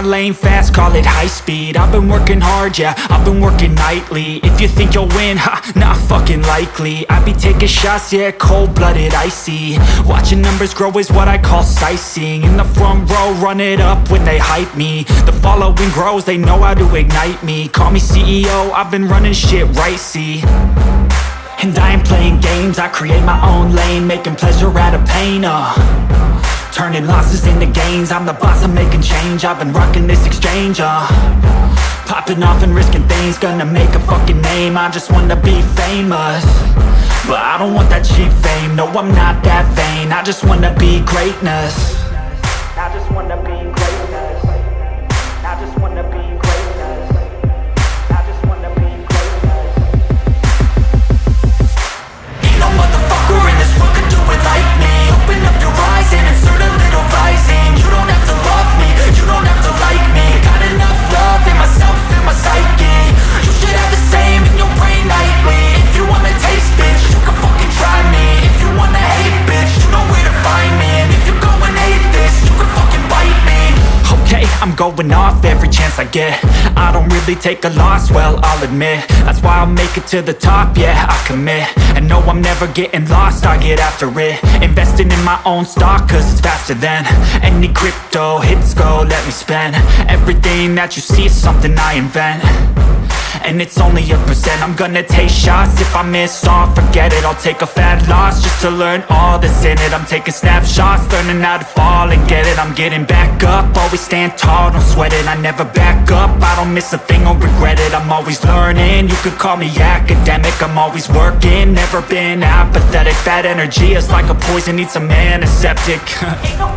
my lane fast, call it high speed. I've been working hard, yeah, I've been working nightly. If you think you'll win, ha, not fucking likely. I be taking shots, yeah, cold-blooded, icy. Watching numbers grow is what I call sightseeing. In the front row, run it up when they hype me. The following grows, they know how to ignite me. Call me CEO, I've been running shit right, see. And I ain't playing games, I create my own lane, making pleasure out of pain, turning losses into gains. I'm the boss, I'm making change. I've been rocking this exchange, popping off and risking things. Gonna make a fucking name, I just wanna be famous. But I don't want that cheap fame, no I'm not that vain. I just wanna be greatness. I just wanna be greatness. I just wanna be greatness. I just wanna be greatness. Ain't no motherfucker in this world could do it like me. Open up your eyes and insert a little rising. You don't have to love me, you don't have to like me. Got enough love in myself and my psyche. You should have the same in your brain nightly. If you wanna taste, bitch, you can fucking try me. If you wanna hate, bitch, you know where to find me. And if you go and hate this, you can fucking bite me. Okay, I'm going off every chance I get. I don't really take a loss, well, I'll admit. That's why I'll make it to the top, yeah, I commit. And no, I'm never getting lost, I get after it. Investing in my own stock, cause it's faster than any crypto hits go, let me spend. Everything that you see is something I invent. And it's only a percent. I'm gonna take shots. If I miss all, forget it. I'll take a fat loss just to learn all that's in it. I'm taking snapshots, learning how to fall and get it. I'm getting back up, always stand tall, don't sweat it. I never back up, I don't miss a thing or regret it. I'm always learning, you could call me academic. I'm always working, never been apathetic. Bad energy is like a poison, needs some antiseptic. Ain't no